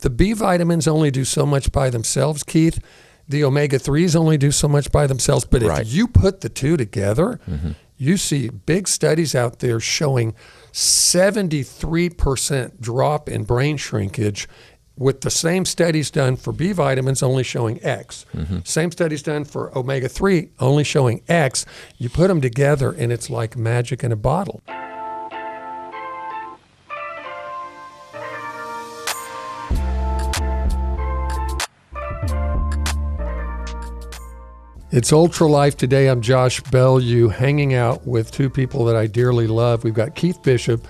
The B vitamins only do so much by themselves, Keith. The omega-3s only do so much by themselves. But if you put the two together, you see big studies out there showing 73% drop in brain shrinkage with the same studies done for B vitamins only showing X. Same studies done for omega-3 only showing X. You put them together and it's like magic in a bottle. It's Ultra Life today. I'm Josh Bellieu, hanging out with two people that I dearly love. We've got Keith Bishop,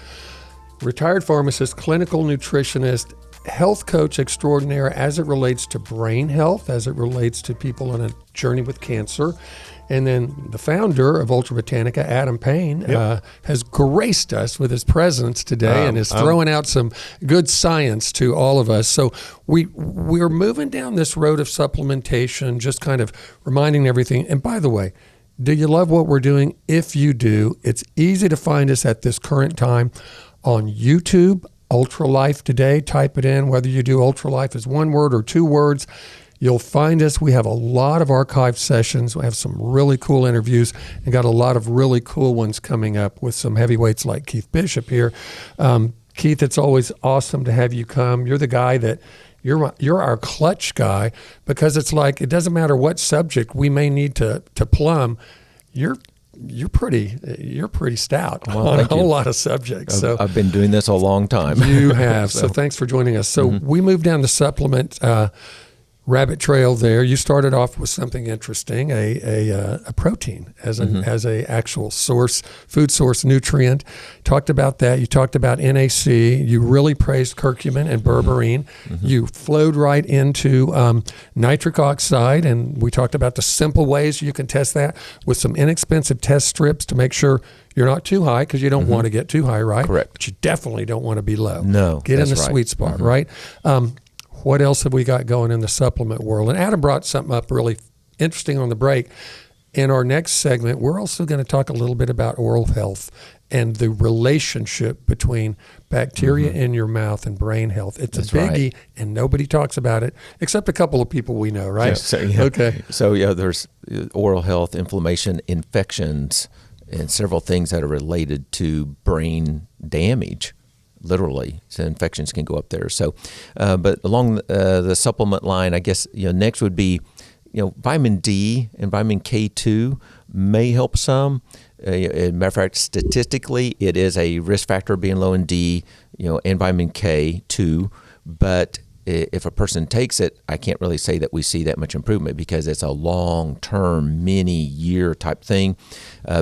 retired pharmacist, clinical nutritionist, health coach extraordinaire as it relates to brain health, as it relates to people on a journey with cancer. And then the founder of Ultra Botanica, Adam Payne, has graced us with his presence today and is throwing out some good science to all of us. So we're moving down this road of supplementation, just kind of reminding everything. And by the way, do you love what we're doing? If you do, it's easy to find us at this current time on YouTube, Ultra Life Today. Type it in, whether you do Ultra Life as one word or two words. You'll find us. We have a lot of archived sessions. We have some really cool interviews and got a lot of really cool ones coming up with some heavyweights like Keith Bishop here. Keith, it's always awesome to have you come. You're the guy that you're our clutch guy, because it's like it doesn't matter what subject we may need to plumb. You're pretty stout on a whole lot of subjects. So I've been doing this a long time. You have. So thanks for joining us. So we moved down the supplement rabbit trail there. You started off with something interesting, a protein as a actual source, food source nutrient. Talked about that. You talked about NAC. You really praised curcumin and berberine. You flowed right into nitric oxide, and we talked about the simple ways you can test that with some inexpensive test strips to make sure you're not too high, because you don't want to get too high, right? Correct. But you definitely don't want to be low. No, get in the sweet spot, right? What else have we got going in the supplement world? And Adam brought something up really interesting on the break. In our next segment, we're also going to talk a little bit about oral health and the relationship between bacteria in your mouth and brain health. It's a biggie, and nobody talks about it except a couple of people we know, right? Okay. So there's oral health, inflammation, infections, and several things that are related to brain damage. Literally, so infections can go up there. So, but along the supplement line, I guess next would be, vitamin D and vitamin K2 may help some. As a matter of fact, statistically, it is a risk factor being low in D, and vitamin K2. But if a person takes it, I can't really say that we see that much improvement, because it's a long-term, many-year type thing.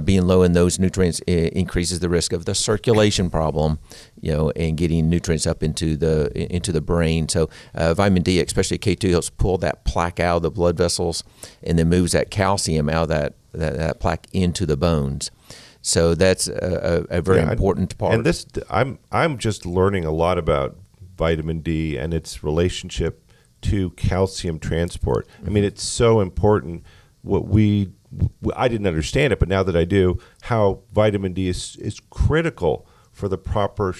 Being low in those nutrients increases the risk of the circulation problem, and getting nutrients up into the brain. So vitamin D, especially K2, helps pull that plaque out of the blood vessels, and then moves that calcium out of that plaque into the bones. So that's a very important part. And this, I'm just learning a lot about vitamin D and its relationship to calcium transport. I mean, it's so important. I didn't understand it, but now that I do, how vitamin D is critical for the proper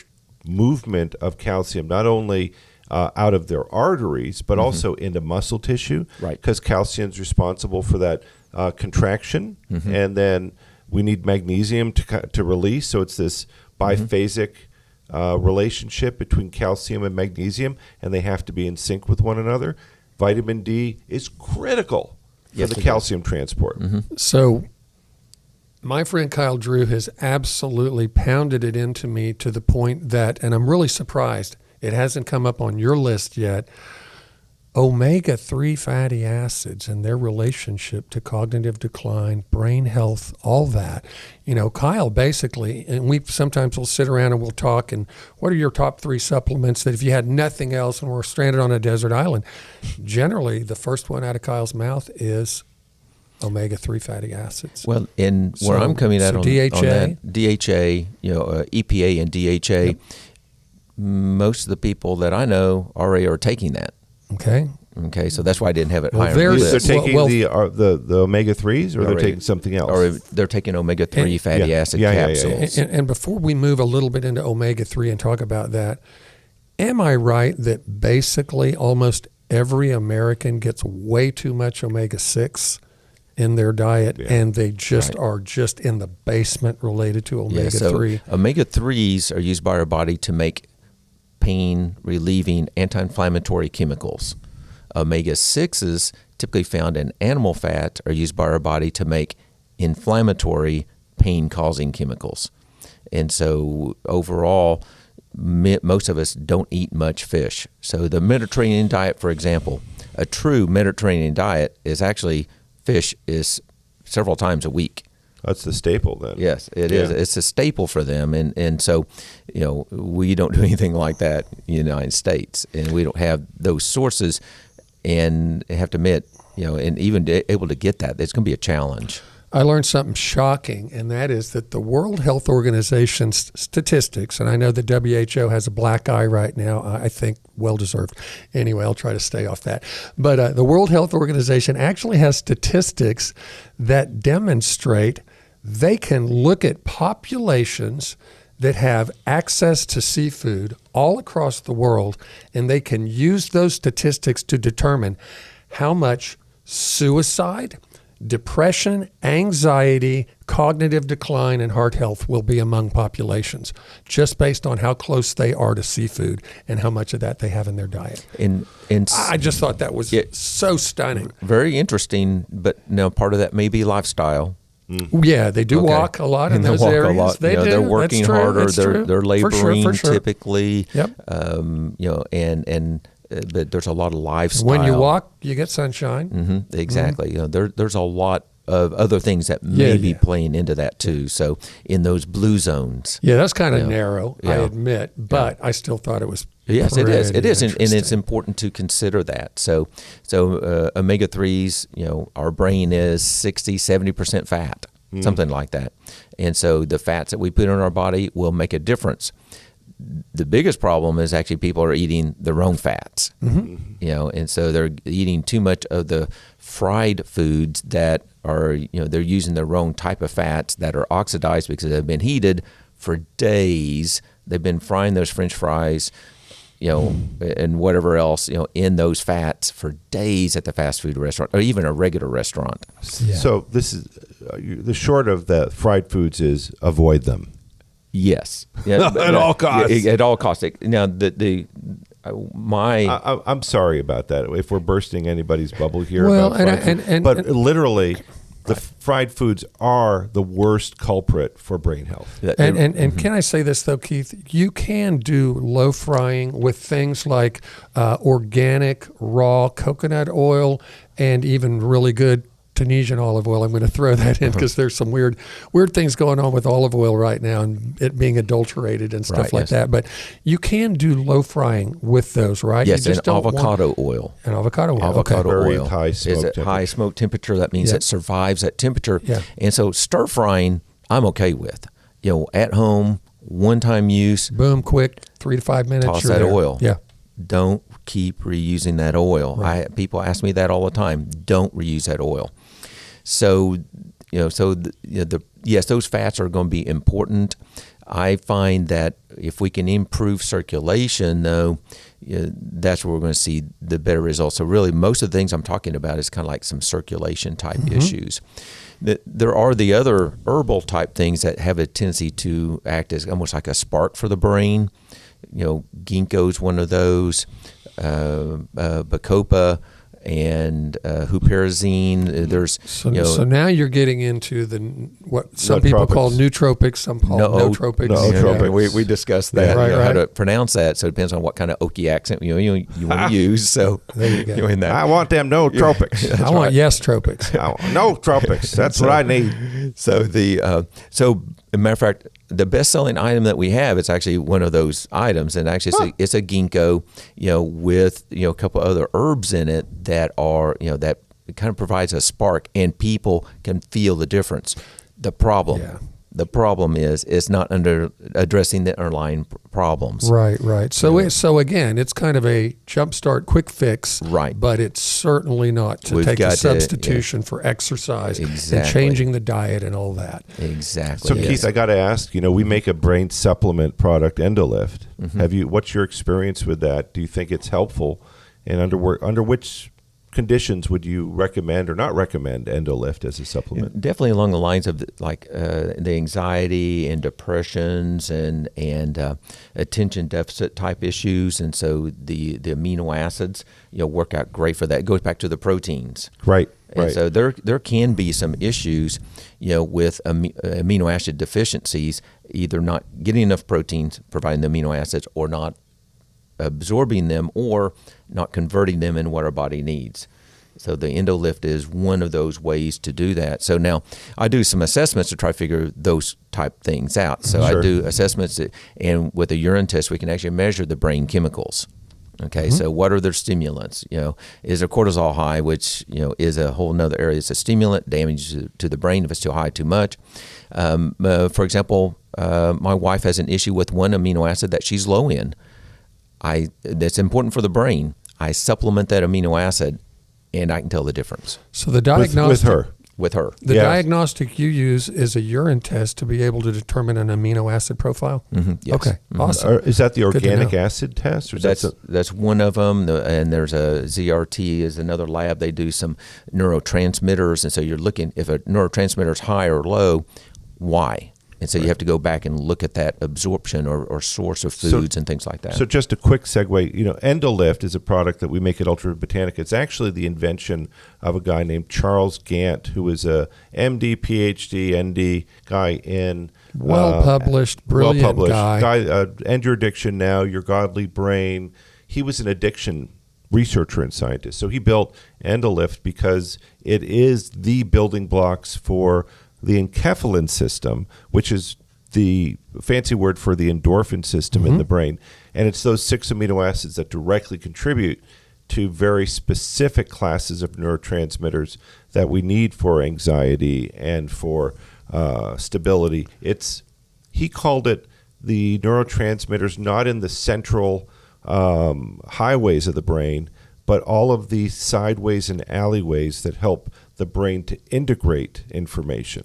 movement of calcium, not only out of their arteries, but also into muscle tissue. Right. Because calcium is responsible for that contraction, and then we need magnesium to release. So it's this biphasic relationship between calcium and magnesium, and they have to be in sync with one another. Vitamin D is critical for the calcium transport. So my friend Kyle Drew has absolutely pounded it into me to the point that, and I'm really surprised it hasn't come up on your list yet, omega-3 fatty acids and their relationship to cognitive decline, brain health, all that. Kyle basically, and we sometimes will sit around and we'll talk, and what are your top 3 supplements that if you had nothing else and were stranded on a desert island? Generally, the first one out of Kyle's mouth is omega-3 fatty acids. Well, where I'm coming at on that, DHA, EPA and DHA, most of the the that I know already are taking that. Okay, so that's why I didn't have it higher on the list. They're taking the omega-3s, or they're taking something else? Or they're taking omega-3 fatty acid capsules. And before we move a little bit into omega-3 and talk about that, Am I right that basically almost every American gets way too much omega-6 in their diet, and they just are just in the basement related to omega-3? So omega-3s are used by our body to make pain-relieving anti-inflammatory chemicals. Omega-6s, typically found in animal fat, are used by our body to make inflammatory, pain-causing chemicals. And so overall, most of us don't eat much fish. So the Mediterranean diet, for example, a true Mediterranean diet is actually fish is several times a week. That's the staple then. Yes, it is. It's a staple for them. And so, we don't do anything like that in the United States. And we don't have those sources, and I have to admit, and even able to get that, it's going to be a challenge. I learned something shocking, and that is that the World Health Organization's statistics, and I know the WHO has a black eye right now, I think well-deserved. Anyway, I'll try to stay off that. But the World Health Organization actually has statistics that demonstrate they can look at populations that have access to seafood all across the world, and they can use those statistics to determine how much suicide, depression, anxiety, cognitive decline, and heart health will be among populations, just based on how close they are to seafood and how much of that they have in their diet. And I just thought that was so stunning. Very interesting, but now part of that may be lifestyle. Yeah, they do walk a lot in those areas. They do. They're working harder. They're laboring for sure. typically. Yep. But there's a lot of lifestyle. When you walk, you get sunshine. Exactly. There's a lot of other things that may be playing into that too. So in those blue zones. Yeah, that's kind of narrow, I admit, but I still thought it was. Yes, it is. It is, and it's important to consider that. So omega-3s, our brain is 60-70% fat, something like that. And so the fats that we put in our body will make a difference. The biggest problem is actually people are eating the wrong fats, and so they're eating too much of the fried foods that are, they're using the wrong type of fats that are oxidized because they've been heated for days. They've been frying those French fries, and whatever else, in those fats for days at the fast food restaurant or even a regular restaurant. Yeah. So this is the short of the fried foods is avoid them. Yes, at all costs. At all costs. Now, I'm sorry about that. If we're bursting anybody's bubble here, well, about fried food. But literally, the fried foods are the worst culprit for brain health. And can I say this though, Keith? You can do low frying with things like organic raw coconut oil and even really good Tunisian olive oil. I'm going to throw that in because there's some weird things going on with olive oil right now and it being adulterated and stuff like that. But you can do low frying with those, right? Yes, and avocado oil. And avocado oil. Avocado oil high smoke is at high smoke temperature. That means it survives at temperature. Yeah. And so stir frying, I'm okay with. At home, one-time use. Boom, quick, 3 to 5 minutes. Toss that oil. Yeah. Don't keep reusing that oil. Right. People ask me that all the time. Don't reuse that oil. So, yes, those fats are going to be important. I find that if we can improve circulation, though, that's where we're going to see the better results. So really, most of the things I'm talking about is kind of like some circulation type issues. There are the other herbal type things that have a tendency to act as almost like a spark for the brain. Ginkgo is one of those, bacopa, and huperazine. There's so now you're getting into what some people call nootropics, some call nootropics. Nootropics. We discussed that, how to pronounce that. So it depends on what kind of Okie accent you want to use. So there you go. I want them nootropics. I want yes-tropics. Nootropics. That's what I need. So as a matter of fact, the best-selling item that we have, it's actually one of those items, and actually it's a ginkgo, with a couple other herbs in it that are, that kind of provides a spark, and people can feel the difference. The problem, The problem is it's not addressing the underlying problems. Right. So again, it's kind of a jumpstart, quick fix. Right. But it's certainly not to take a substitution for exercise and changing the diet and all that. Exactly. So Keith, I got to ask. We make a brain supplement product, Endolyft. What's your experience with that? Do you think it's helpful? And under which conditions would you recommend or not recommend Endolyft as a supplement? Definitely along the lines of the anxiety and depressions and attention deficit type issues, and so the amino acids work out great for that. It goes back to the proteins, right? And so there can be some issues with amino acid deficiencies, either not getting enough proteins, providing the amino acids, or not absorbing them, or not converting them in what our body needs. So the Endolyft is one of those ways to do that. So now I do some assessments to try to figure those type things out. So I do assessments, and with a urine test, we can actually measure the brain chemicals. Okay, so what are their stimulants? Is there cortisol high, which is a whole nother area. It's a stimulant, damage to the brain if it's too high, too much. For example, my wife has an issue with one amino acid that she's low in. That's important for the brain. I supplement that amino acid, and I can tell the difference. So the diagnostic with her. The diagnostic you use is a urine test to be able to determine an amino acid profile. Yes. Okay, awesome. Is that the organic acid test? Or that's one of them. And there's a ZRT is another lab. They do some neurotransmitters, and so you're looking if a neurotransmitter is high or low, why? And so you have to go back and look at that absorption or source of foods and things like that. So just a quick segue, Endolyft is a product that we make at Ultra Botanica. It's actually the invention of a guy named Charles Gant, who is a MD, PhD, ND guy in... Well-published, brilliant guy. End Your Addiction Now, Your Godly Brain. He was an addiction researcher and scientist. So he built Endolyft because it is the building blocks for the enkephalin system, which is the fancy word for the endorphin system in the brain. And it's those 6 amino acids that directly contribute to very specific classes of neurotransmitters that we need for anxiety and for stability. He called it the neurotransmitters not in the central highways of the brain, but all of the sideways and alleyways that help the brain to integrate information.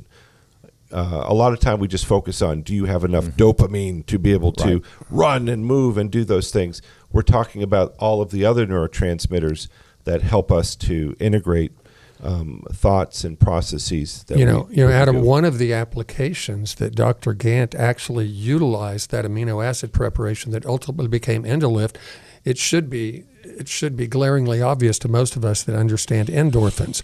A lot of time we just focus on, do you have enough dopamine to be able to run and move and do those things? We're talking about all of the other neurotransmitters that help us to integrate thoughts and processes. That Adam, one of the applications that Dr. Gant actually utilized that amino acid preparation that ultimately became Endolyft, it should be glaringly obvious to most of us that understand endorphins.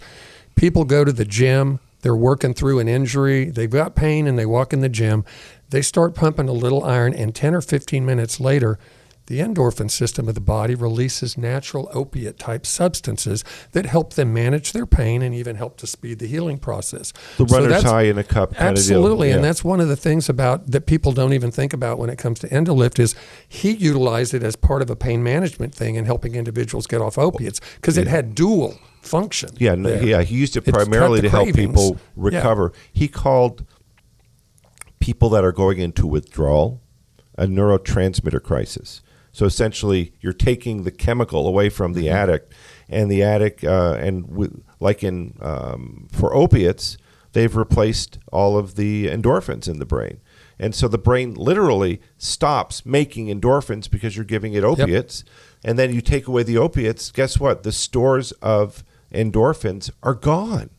People go to the gym, they're working through an injury, they've got pain, and they walk in the gym. They start pumping a little iron, and 10 or 15 minutes later, the endorphin system of the body releases natural opiate-type substances that help them manage their pain and even help to speed the healing process. The runner's high in a cup kind of deal. Absolutely, and that's one of the things about that people don't even think about when it comes to Endolyft is he utilized it as part of a pain management thing in helping individuals get off opiates because it had dual function. He used it primarily to help people recover. He called people that are going into withdrawal a neurotransmitter crisis. So essentially, you're taking the chemical away from the addict, and the addict, for opiates, they've replaced all of the endorphins in the brain. And so the brain literally stops making endorphins because you're giving it opiates. And then you take away the opiates, guess what? The stores of endorphins are gone.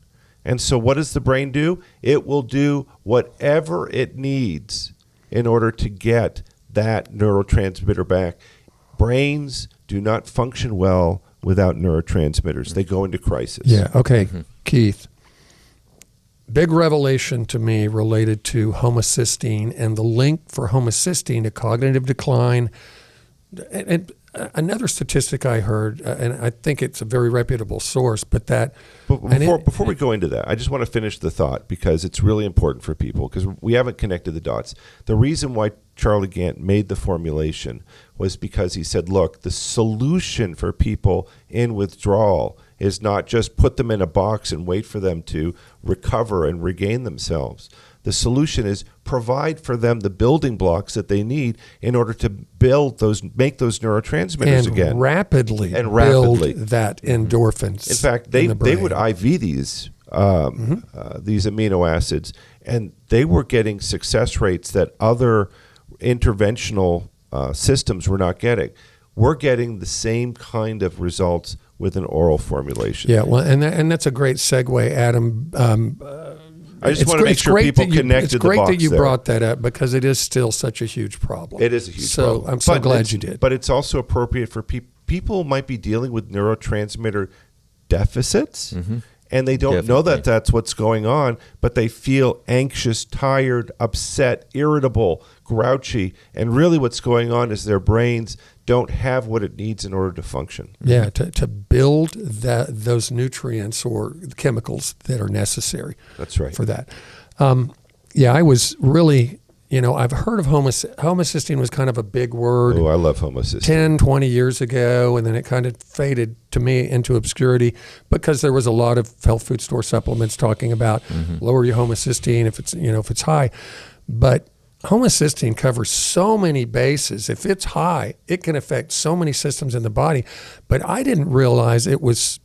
And so what does the brain do? It will do whatever it needs in order to get that neurotransmitter back. Brains do not function well without neurotransmitters. They go into crisis. Yeah, okay. Keith, big revelation to me related to homocysteine and the link for homocysteine to cognitive decline. And another statistic I heard, and I think it's a very reputable source, but before we go into that, I just want to finish the thought because it's really important for people because we haven't connected the dots. The reason why Charlie Gant made the formulation was because he said, look, the solution for people in withdrawal is not just put them in a box and wait for them to recover and regain themselves. The solution is provide for them the building blocks that they need in order to make those neurotransmitters and again. Rapidly build that endorphins. In fact, they would IV these amino acids, and they were getting success rates that other interventional systems were not getting. We're getting the same kind of results with an oral formulation. Yeah, well, and that's a great segue, Adam. I just want to make sure people connect to the box. It's great that you brought that up because it is still such a huge problem. It is a huge problem. So I'm so glad you did. But it's also appropriate for people might be dealing with neurotransmitter deficits, and they don't know that that's what's going on, but they feel anxious, tired, upset, irritable, grouchy, and really what's going on is their brains don't have what it needs in order to function. Yeah, to build those nutrients or chemicals that are necessary. That's right. For that. I was really, I've heard of homocysteine was kind of a big word. Oh, I love homocysteine. 10, 20 years ago, and then it kind of faded to me into obscurity because there was a lot of health food store supplements talking about lower your homocysteine if it's high. But homocysteine covers so many bases. If it's high, it can affect so many systems in the body. But I didn't realize it was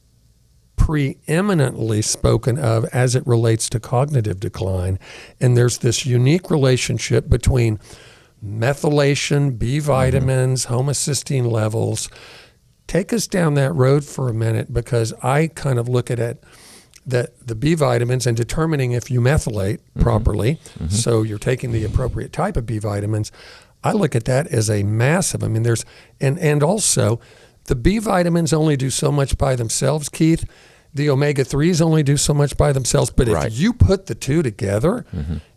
preeminently spoken of as it relates to cognitive decline. And there's this unique relationship between methylation, B vitamins, homocysteine levels. Take us down that road for a minute, because I kind of look at it that the B vitamins and determining if you methylate properly, so you're taking the appropriate type of B vitamins, I look at that as a massive, there's, and also the B vitamins only do so much by themselves, Keith. The Omega-3s only do so much by themselves. But if you put the two together,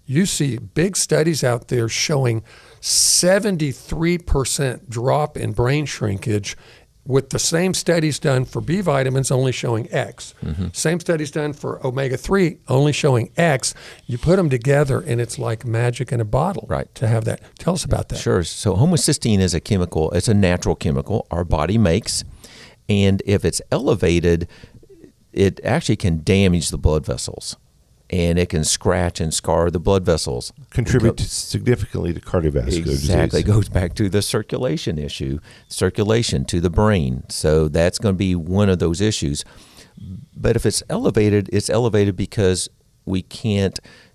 you see big studies out there showing 73% drop in brain shrinkage with the same studies done for B vitamins only showing X. Same studies done for Omega-3 only showing X. You put them together and it's like magic in a bottle to have that. Tell us about that. Sure. So homocysteine is a chemical. It's a natural chemical our body makes. And if it's elevated, it actually can damage the blood vessels. And it can scratch and scar the blood vessels. Contribute significantly to cardiovascular disease. Exactly. It goes back to the circulation issue, circulation to the brain. So that's going to be one of those issues. But if it's elevated because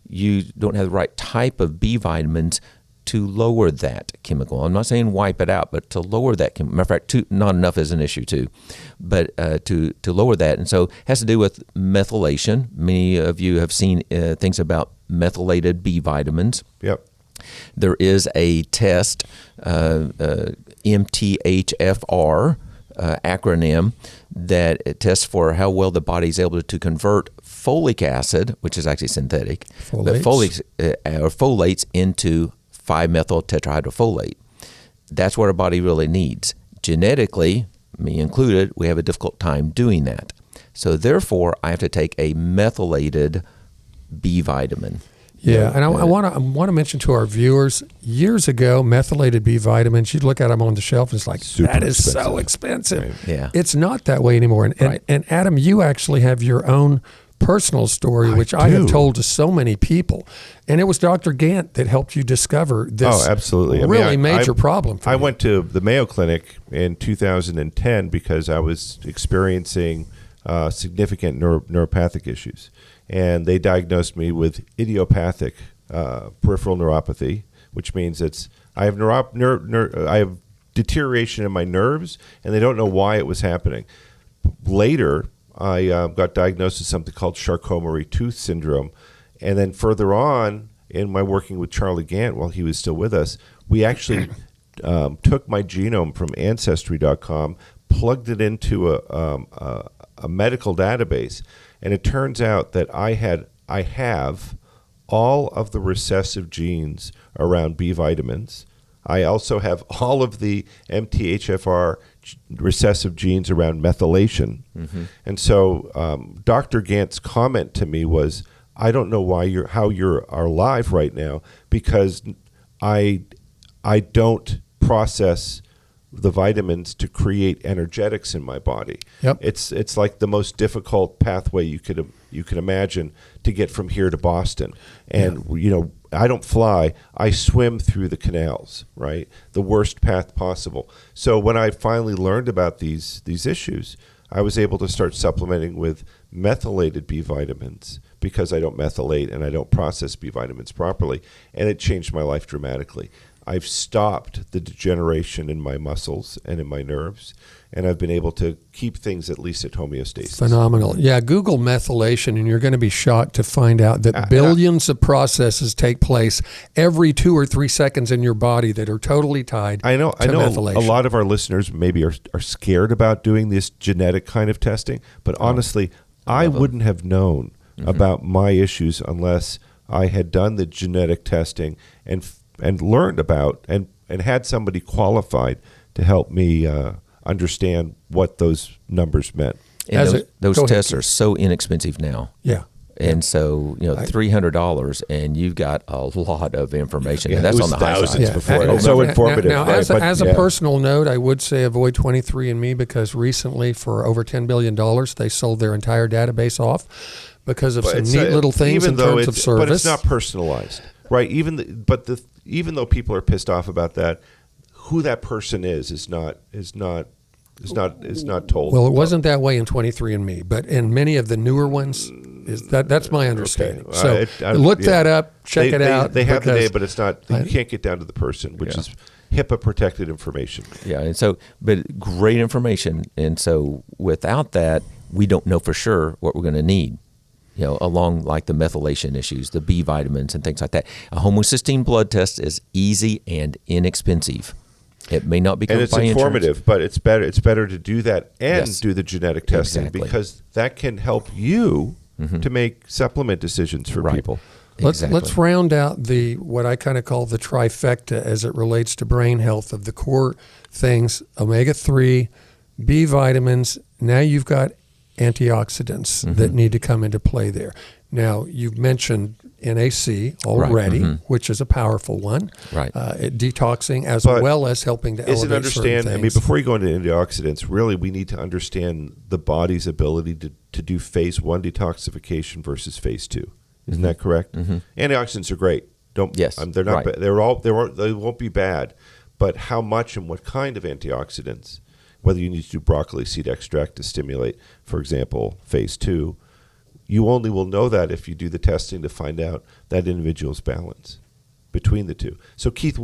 you don't have the right type of B vitamins to lower that chemical. I'm not saying wipe it out, but to lower that chemical. Matter of fact, not enough is an issue too, but to lower that. And so it has to do with methylation. Many of you have seen things about methylated B vitamins. Yep. There is a test, MTHFR acronym, that it tests for how well the body is able to convert folic acid, which is actually synthetic, but folates into 5-methyl tetrahydrofolate. That's what our body really needs. Genetically, me included, we have a difficult time doing that. So therefore, I have to take a methylated B vitamin. Yeah, and I want to mention to our viewers, years ago, methylated B vitamins, you'd look at them on the shelf and it's like, that is so expensive. Right. Yeah. It's not that way anymore. And Adam, you actually have your own personal story, which I have told to so many people. And it was Dr. Gant that helped you discover this really major problem for you. I went to the Mayo Clinic in 2010 because I was experiencing significant neuropathic issues. And they diagnosed me with idiopathic peripheral neuropathy, which means I have deterioration in my nerves, and they don't know why it was happening. Later, I got diagnosed with something called Charcot-Marie-Tooth syndrome. And then further on, in my working with Charlie Gant while he was still with us, we actually took my genome from Ancestry.com, plugged it into a medical database, and it turns out that I have all of the recessive genes around B vitamins. I also have all of the MTHFR recessive genes around methylation. And so Dr. Gant's comment to me was, I don't know how you're alive right now, because I don't process the vitamins to create energetics in my body. Yep. It's like the most difficult pathway you could imagine to get from here to Boston. And I don't fly, I swim through the canals, right? The worst path possible. So when I finally learned about these issues, I was able to start supplementing with methylated B vitamins because I don't methylate and I don't process B vitamins properly, and it changed my life dramatically. I've stopped the degeneration in my muscles and in my nerves, and I've been able to keep things at least at homeostasis. Phenomenal. Yeah, Google methylation, and you're going to be shocked to find out that billions of processes take place every 2 or 3 seconds in your body that are totally tied to methylation. A lot of our listeners maybe are scared about doing this genetic kind of testing, but honestly, I wouldn't have known about my issues unless I had done the genetic testing and learned about and had somebody qualified to help me understand what those numbers meant. And those tests are so inexpensive now. Yeah. And so, $300, and you've got a lot of information. And that's on the high side. Before. It was so informative. Now, as a personal note, I would say avoid 23andMe because recently, for over $10 billion, they sold their entire database off because of some neat little things in terms of service. But it's not personalized, right? Even though people are pissed off about that, who that person is not told. Well, it wasn't that way in 23andMe, but in many of the newer ones, that's my understanding. Okay. So look that up, check it out. They have the name, but it's not. You can't get down to the person, which is HIPAA protected information. Yeah, and so, but great information, and so without that, we don't know for sure what we're going to need. Along like the methylation issues, the B vitamins and things like that. A homocysteine blood test is easy and inexpensive. It may not be covered by insurance. And it's informative, but it's better to do that and do the genetic testing because that can help you to make supplement decisions for people. Let's round out what I kind of call the trifecta as it relates to brain health of the core things: omega-3, B vitamins. Now you've got antioxidants that need to come into play there. Now, you've mentioned NAC already, which is a powerful one. Right. Detoxing as well as helping to elevate certain things. Before you go into antioxidants, really we need to understand the body's ability to do phase 1 detoxification versus phase 2. Isn't that correct? Antioxidants are great. They're not bad. They won't be bad. But how much and what kind of antioxidants? Whether you need to do broccoli seed extract to stimulate, for example, phase 2, you only will know that if you do the testing to find out that individual's balance between the two. So, Keith,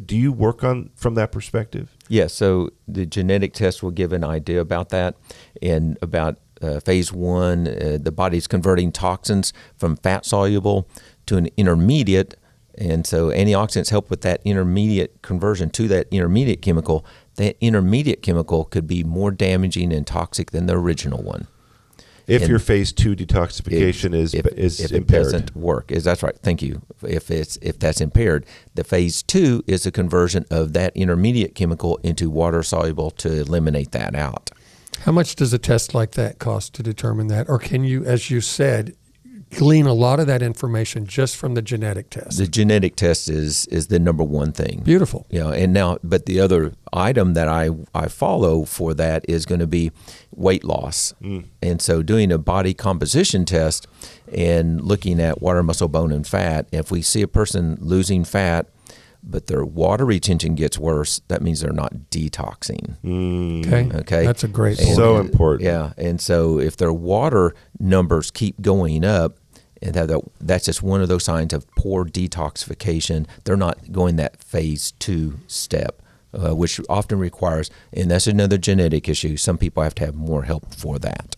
do you work on from that perspective? Yeah, so the genetic test will give an idea about that. And about phase 1, the body's converting toxins from fat-soluble to an intermediate. And so antioxidants help with that intermediate conversion to that intermediate chemical. That intermediate chemical could be more damaging and toxic than the original one. If your phase 2 detoxification is impaired. It doesn't work. That's right. Thank you. If that's impaired, the phase 2 is a conversion of that intermediate chemical into water soluble to eliminate that out. How much does a test like that cost to determine that? Or can you, as you said, glean a lot of that information just from the genetic test? The genetic test is the number one thing. Beautiful. And now, but the other item that I follow for that is going to be weight loss. And so doing a body composition test and looking at water, muscle, bone, and fat, if we see a person losing fat, but their water retention gets worse, that means they're not detoxing. Okay. That's a great point. So important. Yeah. And so if their water numbers keep going up, and that's just one of those signs of poor detoxification. They're not going that phase 2 step, which often requires, and that's another genetic issue. Some people have to have more help for that.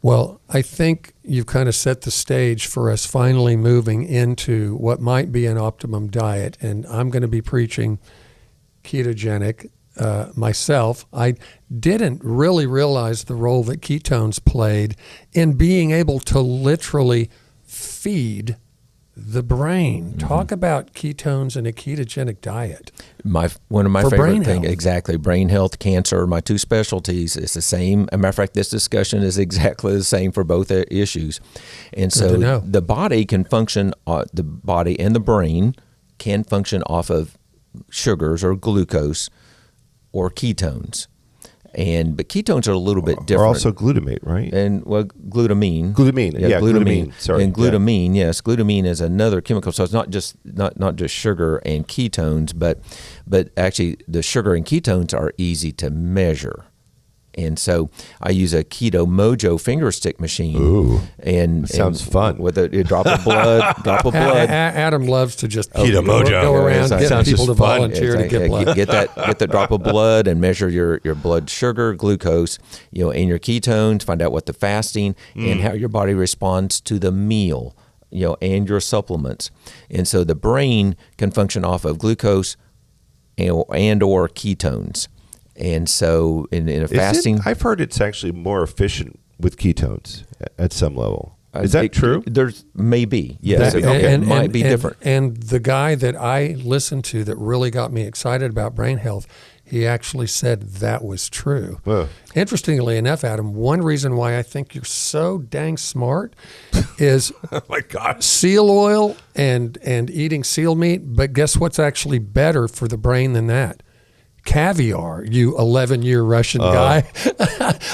Well, I think you've kind of set the stage for us finally moving into what might be an optimum diet. And I'm going to be preaching ketogenic myself. I didn't really realize the role that ketones played in being able to literally feed the brain. Talk about ketones and a ketogenic diet. One of my For brain favorite things, health. exactly, brain health, cancer, my 2 specialties. It's the same. As a matter of fact, this discussion is exactly the same for both issues. And so the body can function, the body and the brain can function off of sugars or glucose or ketones. But ketones are a little bit different. Or also glutamate, right? And glutamine. Glutamine. Sorry. And glutamine, yes, glutamine is another chemical. So it's not just sugar and ketones, but actually the sugar and ketones are easy to measure. And so I use a Keto Mojo finger stick machine. Ooh, and sounds fun. With a drop of blood, Adam loves to just Keto Mojo. Go around, Sounds get people to fun. volunteer to get blood. Get the drop of blood and measure your blood sugar, glucose, and your ketones. Find out what the fasting and how your body responds to the meal, and your supplements. And so the brain can function off of glucose and or ketones. And so in a fasting... I've heard it's actually more efficient with ketones at some level. Is that true? There's maybe, yes. It might be different. And the guy that I listened to that really got me excited about brain health, he actually said that was true. Whoa. Interestingly enough, Adam, one reason why I think you're so dang smart is Oh my gosh. seal oil and eating seal meat. But guess what's actually better for the brain than that? Caviar, you 11-year Russian guy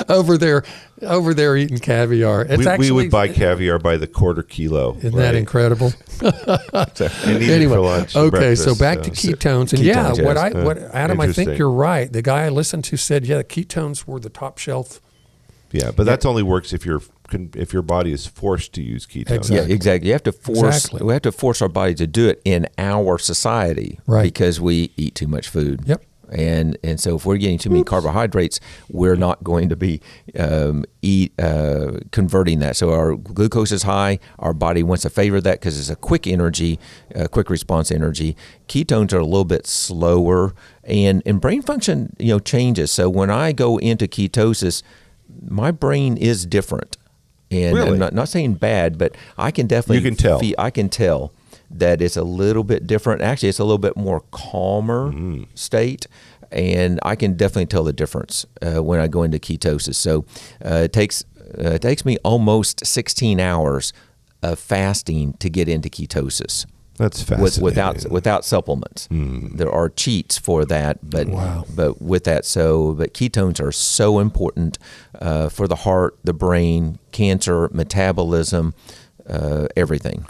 over there eating caviar. We would buy caviar by the quarter kilo. Isn't that incredible? And eat it Anyway, for lunch. okay, breakfast, so back to ketones, and ketones, what Adam, I think Interesting. you're right. The guy I listened to said, ketones were the top shelf. Yeah, but that only works if your body is forced to use ketones. Exactly. Yeah, exactly. You have to force. Exactly. We have to force our body to do it in our society, Right. Because we eat too much food. Yep. And so if we're getting too many carbohydrates, we're not going to be converting that. So our glucose is high. Our body wants to favor that because it's a quick energy, quick response energy. Ketones are a little bit slower, and brain function changes. So when I go into ketosis, my brain is different. And Really? I'm not saying bad, but I can definitely You can tell. I can tell that it's a little bit different. Actually, it's a little bit more calmer state, and I can definitely tell the difference when I go into ketosis. So it takes me almost 16 hours of fasting to get into ketosis. That's fascinating. Without supplements. There are cheats for that, but with that, but ketones are so important for the heart, the brain, cancer, metabolism, everything.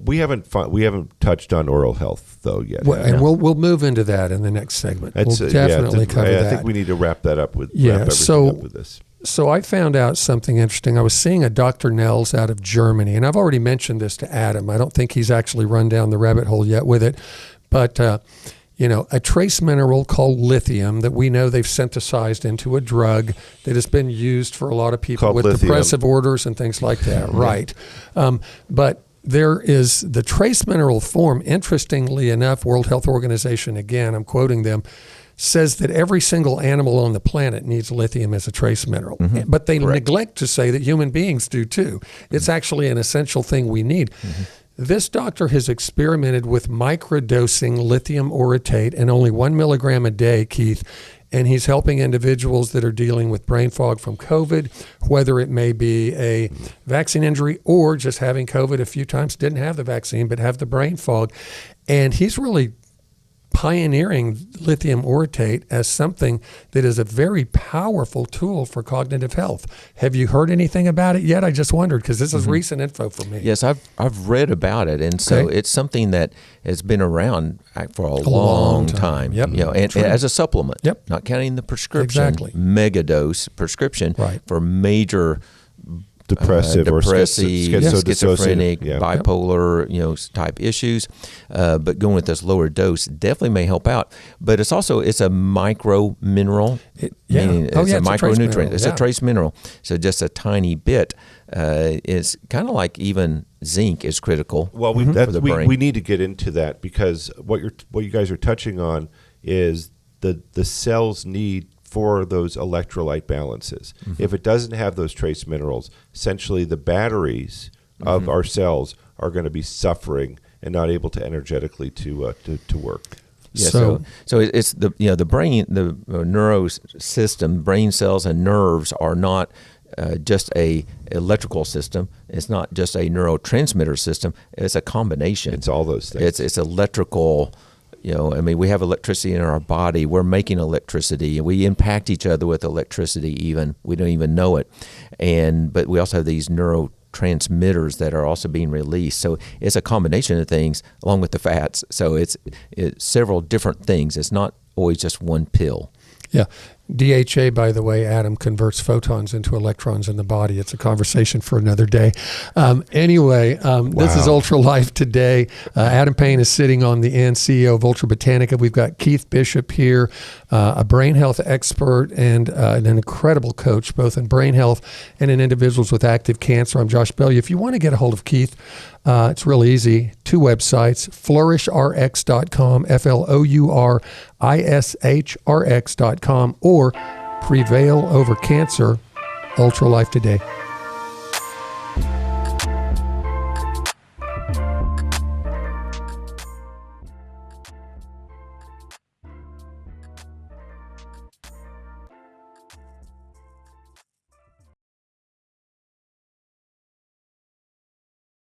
We haven't touched on oral health though yet. And we'll move into that in the next segment. We'll definitely cover that. I think we need to wrap that up with Yeah, wrap everything up with this. So I found out something interesting. I was seeing a Dr. Nels out of Germany, and I've already mentioned this to Adam. I don't think he's actually run down the rabbit hole yet with it, but a trace mineral called lithium that we know they've synthesized into a drug that has been used for a lot of people Called with lithium. depressive orders and things like that, right? But there is the trace mineral form. Interestingly enough, World Health Organization, again, I'm quoting them, says that every single animal on the planet needs lithium as a trace mineral. But they neglect to say that human beings do too. It's actually an essential thing we need. This doctor has experimented with microdosing lithium orotate and only 1 milligram a day, Keith, and he's helping individuals that are dealing with brain fog from COVID, whether it may be a vaccine injury or just having COVID a few times, didn't have the vaccine, but have the brain fog. And he's really pioneering lithium orotate as something that is a very powerful tool for cognitive health. Have you heard anything about it yet? I just wondered because this is recent info for me. Yes, I've read about it, and so it's something that has been around for a long time. Yep. And as a supplement. Yep. Not counting the prescription. Exactly. Megadose prescription for major Depressive or schizophrenic, bipolar, type issues. But going with this lower dose definitely may help out. But it's a micro mineral. It's a micronutrient. It's a trace mineral. So just a tiny bit is kind of like even zinc is critical. Well, for the brain. We need to get into that because what you guys are touching on is the cell's need for those electrolyte balances. If it doesn't have those trace minerals, essentially the batteries of our cells are going to be suffering and not able to energetically to work. Yeah, so it's the brain, the neuro system, brain cells and nerves are not just a electrical system. It's not just a neurotransmitter system. It's a combination. It's all those things. It's electrical I mean, we have electricity in our body. We're making electricity, and we impact each other with electricity. Even we don't even know it, but we also have these neurotransmitters that are also being released. So it's a combination of things, along with the fats. So it's several different things. It's not always just one pill. Yeah. DHA, by the way, Adam, converts photons into electrons in the body. It's a conversation for another day. This is Ultra Life today. Adam Payne is sitting on the end, CEO of Ultra Botanica. We've got Keith Bishop here, a brain health expert and an incredible coach, both in brain health and in individuals with active cancer. I'm Josh Bellieu. If you want to get a hold of Keith, it's real easy. 2 websites, flourishrx.com, FLOURISHRX.com, or Prevail Over Cancer, Ultra Life Today.